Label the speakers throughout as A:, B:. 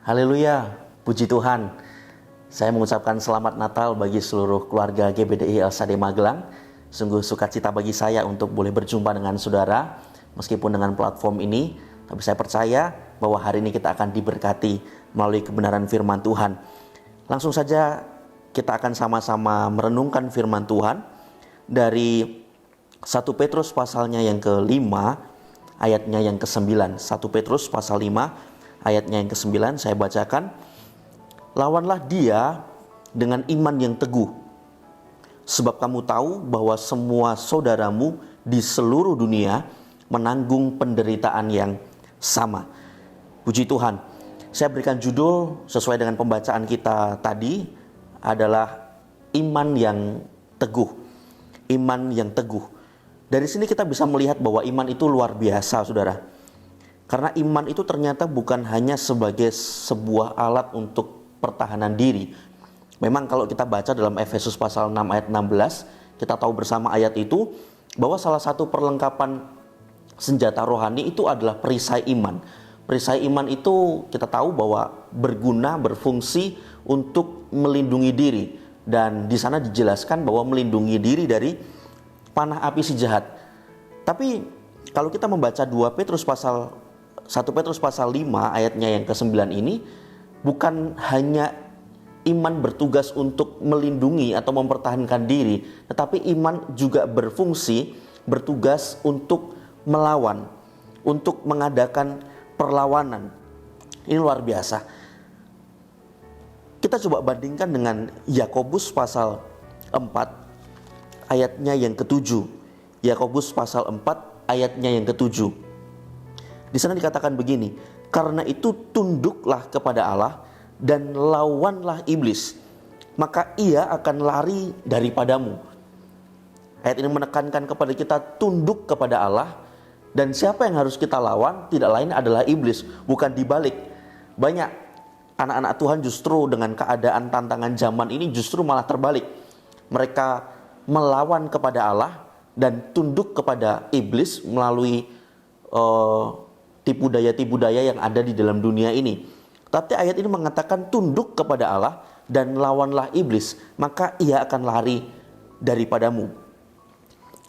A: Haleluya, puji Tuhan. Saya mengucapkan selamat Natal bagi seluruh keluarga GBDI LSAD Magelang. Sungguh sukacita bagi saya untuk boleh berjumpa dengan saudara, meskipun dengan platform ini. Tapi saya percaya bahwa hari ini kita akan diberkati melalui kebenaran firman Tuhan. Langsung saja kita akan sama-sama merenungkan firman Tuhan dari 1 Petrus pasalnya yang ke-5, ayatnya yang ke-9. 1 Petrus pasal 5, ayatnya yang ke-9 saya bacakan. Lawanlah dia dengan iman yang teguh, sebab kamu tahu bahwa semua saudaramu di seluruh dunia menanggung penderitaan yang sama. Puji Tuhan. Saya berikan judul sesuai dengan pembacaan kita tadi adalah iman yang teguh. Iman yang teguh. Dari sini kita bisa melihat bahwa iman itu luar biasa, saudara. Karena iman itu ternyata bukan hanya sebagai sebuah alat untuk pertahanan diri. Memang kalau kita baca dalam Efesus pasal 6 ayat 16, kita tahu bersama ayat itu bahwa salah satu perlengkapan senjata rohani itu adalah perisai iman. Perisai iman itu kita tahu bahwa berguna, berfungsi untuk melindungi diri. Dan di sana dijelaskan bahwa melindungi diri dari panah api si jahat. Tapi kalau kita membaca 1 Petrus pasal 5 ayatnya yang ke-9 ini, bukan hanya iman bertugas untuk melindungi atau mempertahankan diri, tetapi iman juga berfungsi, bertugas untuk melawan, untuk mengadakan perlawanan. Ini luar biasa. Kita coba bandingkan dengan Yakobus pasal 4 ayatnya yang ke-7. Yakobus pasal 4 ayatnya yang ke-7. Di sana dikatakan begini, karena itu tunduklah kepada Allah dan lawanlah iblis, maka ia akan lari daripadamu. Ayat ini menekankan kepada kita tunduk kepada Allah, dan siapa yang harus kita lawan? Tidak lain adalah iblis, bukan dibalik. Banyak anak-anak Tuhan justru dengan keadaan tantangan zaman ini justru malah terbalik. Mereka melawan kepada Allah dan tunduk kepada iblis melalui tipu daya yang ada di dalam dunia ini. Tapi ayat ini mengatakan tunduk kepada Allah dan lawanlah iblis, maka ia akan lari daripadamu.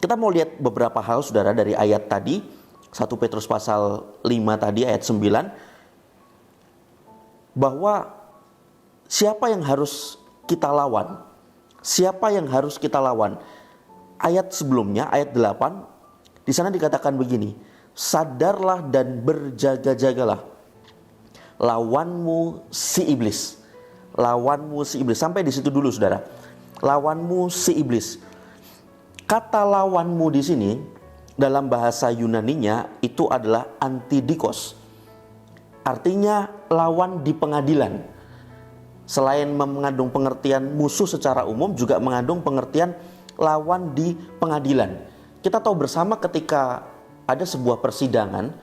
A: Kita mau lihat beberapa hal, saudara, dari ayat tadi, 1 Petrus pasal 5 tadi ayat 9, bahwa siapa yang harus kita lawan? Siapa yang harus kita lawan? Ayat sebelumnya, ayat 8, di sana dikatakan begini, sadarlah dan berjaga-jagalah, lawanmu si iblis. Lawanmu si iblis. Sampai di situ dulu, saudara. Lawanmu si iblis. Kata lawanmu di sini dalam bahasa Yunaninya itu adalah antidikos. Artinya lawan di pengadilan. Selain mengandung pengertian musuh secara umum, juga mengandung pengertian lawan di pengadilan. Kita tahu bersama ketika ada sebuah persidangan,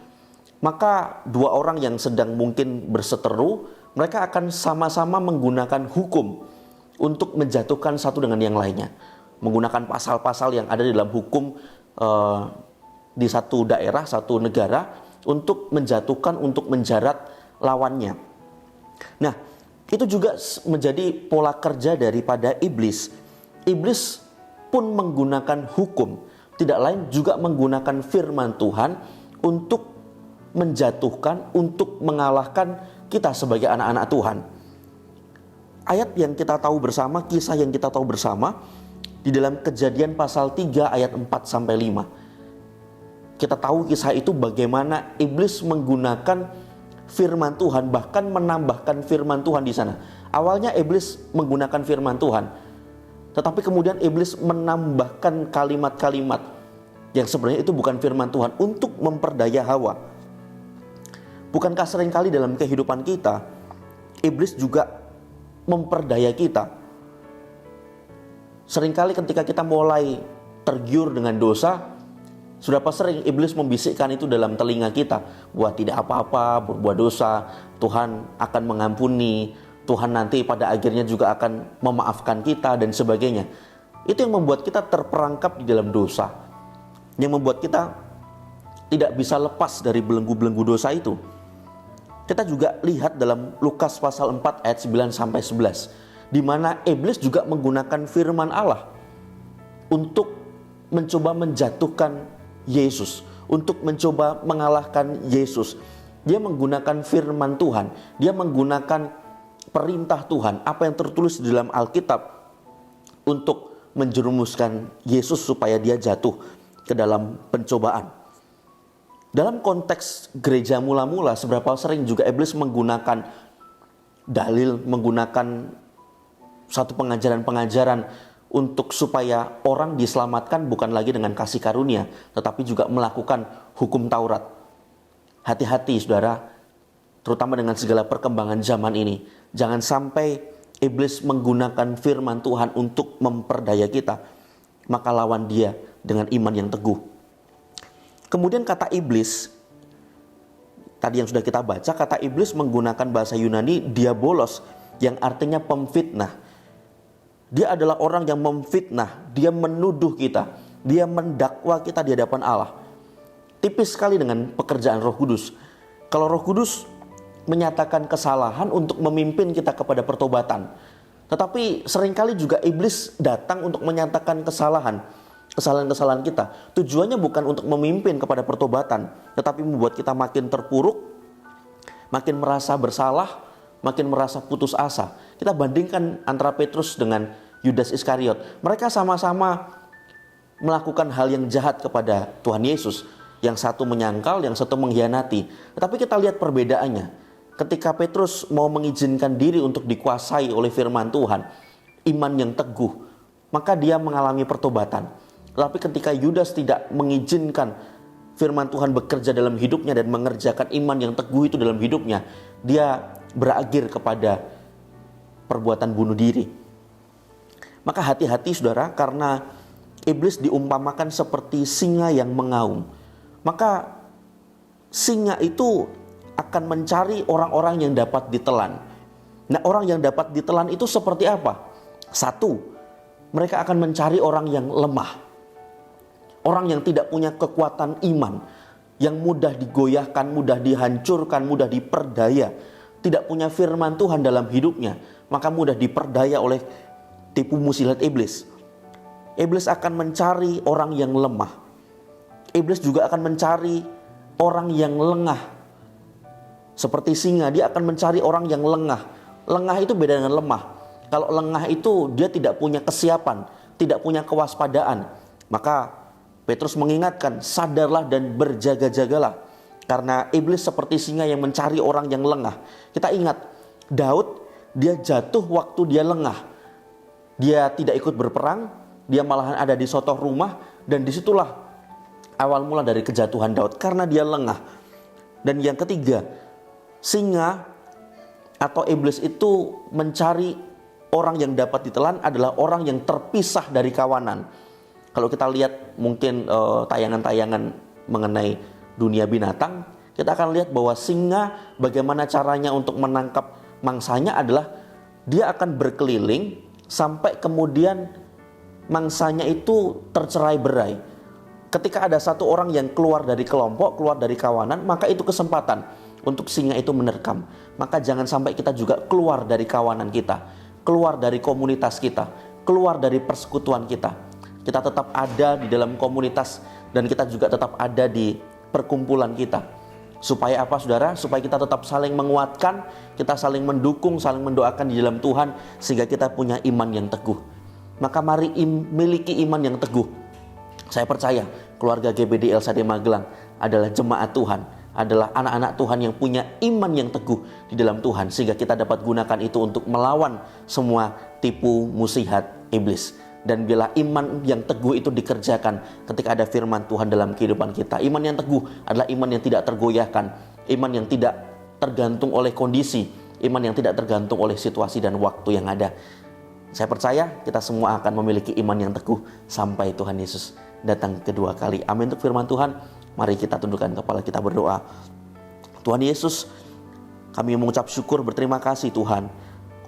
A: maka dua orang yang sedang mungkin berseteru, mereka akan sama-sama menggunakan hukum untuk menjatuhkan satu dengan yang lainnya. Menggunakan pasal-pasal yang ada di dalam hukum di satu daerah, satu negara, untuk menjatuhkan, untuk menjerat lawannya. Nah, itu juga menjadi pola kerja daripada iblis. Iblis pun menggunakan hukum, tidak lain juga menggunakan firman Tuhan untuk menjatuhkan, untuk mengalahkan kita sebagai anak-anak Tuhan. Ayat yang kita tahu bersama, kisah yang kita tahu bersama di dalam Kejadian pasal 3 ayat 4-5. Kita tahu kisah itu bagaimana iblis menggunakan firman Tuhan, bahkan menambahkan firman Tuhan di sana. Awalnya iblis menggunakan firman Tuhan, tetapi kemudian iblis menambahkan kalimat-kalimat yang sebenarnya itu bukan firman Tuhan untuk memperdaya Hawa. Bukankah seringkali dalam kehidupan kita, iblis juga memperdaya kita? Seringkali ketika kita mulai tergiur dengan dosa, sudah apa sering iblis membisikkan itu dalam telinga kita, buat tidak apa-apa, berbuat dosa, Tuhan akan mengampuni, Tuhan nanti pada akhirnya juga akan memaafkan kita dan sebagainya. Itu yang membuat kita terperangkap di dalam dosa, yang membuat kita tidak bisa lepas dari belenggu-belenggu dosa itu. Kita juga lihat dalam Lukas pasal 4 ayat 9 sampai 11, di mana iblis juga menggunakan firman Allah untuk mencoba menjatuhkan Yesus, untuk mencoba mengalahkan Yesus. Dia menggunakan firman Tuhan, dia menggunakan perintah Tuhan, apa yang tertulis di dalam Alkitab, untuk menjerumuskan Yesus supaya dia jatuh ke dalam pencobaan. Dalam konteks gereja mula-mula, seberapa sering juga iblis menggunakan dalil, menggunakan satu pengajaran-pengajaran untuk supaya orang diselamatkan bukan lagi dengan kasih karunia, tetapi juga melakukan hukum Taurat. Hati-hati saudara, terutama dengan segala perkembangan zaman ini. Jangan sampai iblis menggunakan firman Tuhan untuk memperdaya kita, maka lawan dia dengan iman yang teguh. Kemudian kata iblis, tadi yang sudah kita baca, kata iblis menggunakan bahasa Yunani diabolos, yang artinya pemfitnah. Dia adalah orang yang memfitnah, dia menuduh kita, dia mendakwa kita di hadapan Allah. Tipis sekali dengan pekerjaan Roh Kudus. Kalau Roh Kudus menyatakan kesalahan untuk memimpin kita kepada pertobatan, tetapi seringkali juga iblis datang untuk menyatakan kesalahan-kesalahan kita. Tujuannya bukan untuk memimpin kepada pertobatan, tetapi membuat kita makin terpuruk, makin merasa bersalah, makin merasa putus asa. Kita bandingkan antara Petrus dengan Yudas Iskariot. Mereka sama-sama melakukan hal yang jahat kepada Tuhan Yesus. Yang satu menyangkal, yang satu mengkhianati. Tetapi kita lihat perbedaannya. Ketika Petrus mau mengizinkan diri untuk dikuasai oleh firman Tuhan, iman yang teguh, maka dia mengalami pertobatan. Tetapi ketika Yudas tidak mengizinkan firman Tuhan bekerja dalam hidupnya dan mengerjakan iman yang teguh itu dalam hidupnya, dia berakhir kepada perbuatan bunuh diri. Maka hati-hati saudara, karena iblis diumpamakan seperti singa yang mengaum. Maka singa itu akan mencari orang-orang yang dapat ditelan. Nah, orang yang dapat ditelan itu seperti apa? Satu, mereka akan mencari orang yang lemah. Orang yang tidak punya kekuatan iman, yang mudah digoyahkan, mudah dihancurkan, mudah diperdaya. Tidak punya firman Tuhan dalam hidupnya, maka mudah diperdaya oleh tipu muslihat iblis. Iblis akan mencari orang yang lemah. Iblis juga akan mencari orang yang lengah. Seperti singa, dia akan mencari orang yang lengah. Lengah itu beda dengan lemah. Kalau lengah itu dia tidak punya kesiapan, tidak punya kewaspadaan. Maka Petrus mengingatkan, sadarlah dan berjaga-jagalah. Karena iblis seperti singa yang mencari orang yang lengah. Kita ingat, Daud, dia jatuh waktu dia lengah. Dia tidak ikut berperang, dia malahan ada di sotoh rumah, dan disitulah awal mula dari kejatuhan Daud, karena dia lengah. Dan yang ketiga, singa atau iblis itu mencari orang yang dapat ditelan adalah orang yang terpisah dari kawanan. Kalau kita lihat mungkin tayangan-tayangan mengenai dunia binatang, kita akan lihat bahwa singa bagaimana caranya untuk menangkap mangsanya adalah dia akan berkeliling sampai kemudian mangsanya itu tercerai-berai. Ketika ada satu orang yang keluar dari kelompok, keluar dari kawanan, maka itu kesempatan untuk singa itu menerkam. Maka jangan sampai kita juga keluar dari kawanan kita, keluar dari komunitas kita, keluar dari persekutuan kita. Kita tetap ada di dalam komunitas dan kita juga tetap ada di perkumpulan kita. Supaya apa saudara? Supaya kita tetap saling menguatkan, kita saling mendukung, saling mendoakan di dalam Tuhan, sehingga kita punya iman yang teguh. Maka mari miliki iman yang teguh. Saya percaya keluarga GBD LSAD Magelang adalah jemaat Tuhan, adalah anak-anak Tuhan yang punya iman yang teguh di dalam Tuhan, sehingga kita dapat gunakan itu untuk melawan semua tipu muslihat iblis. Dan bila iman yang teguh itu dikerjakan ketika ada firman Tuhan dalam kehidupan kita. Iman yang teguh adalah iman yang tidak tergoyahkan, iman yang tidak tergantung oleh kondisi, iman yang tidak tergantung oleh situasi dan waktu yang ada. Saya percaya kita semua akan memiliki iman yang teguh sampai Tuhan Yesus datang kedua kali. Amin. Untuk firman Tuhan, mari kita tundukkan kepala, kita berdoa. Tuhan Yesus, kami mengucap syukur, berterima kasih Tuhan.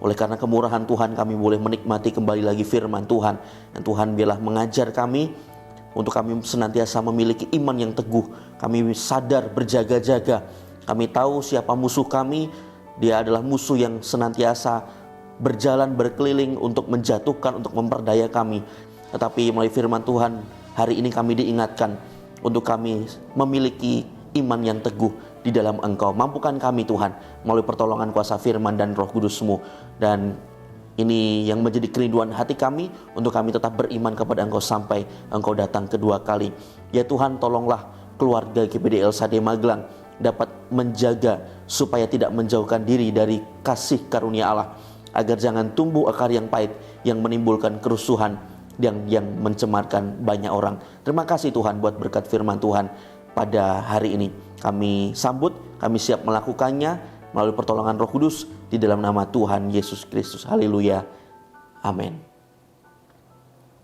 A: Oleh karena kemurahan Tuhan, kami boleh menikmati kembali lagi firman Tuhan. Dan Tuhan biarlah mengajar kami untuk kami senantiasa memiliki iman yang teguh. Kami sadar berjaga-jaga Kami tahu siapa musuh kami. Dia adalah musuh yang senantiasa berjalan berkeliling untuk menjatuhkan, untuk memperdaya kami. Tetapi melalui firman Tuhan, hari ini kami diingatkan untuk kami memiliki iman yang teguh di dalam Engkau. Mampukan kami Tuhan melalui pertolongan kuasa firman dan Roh Kudus-Mu. Dan ini yang menjadi kerinduan hati kami, untuk kami tetap beriman kepada Engkau sampai Engkau datang kedua kali. Ya Tuhan, tolonglah keluarga GBDI El Shaddai Magelang dapat menjaga supaya tidak menjauhkan diri dari kasih karunia Allah, agar jangan tumbuh akar yang pahit yang menimbulkan kerusuhan yang mencemarkan banyak orang. Terima kasih Tuhan buat berkat firman Tuhan pada hari ini. Kami sambut, kami siap melakukannya melalui pertolongan Roh Kudus di dalam nama Tuhan Yesus Kristus. Haleluya. Amin.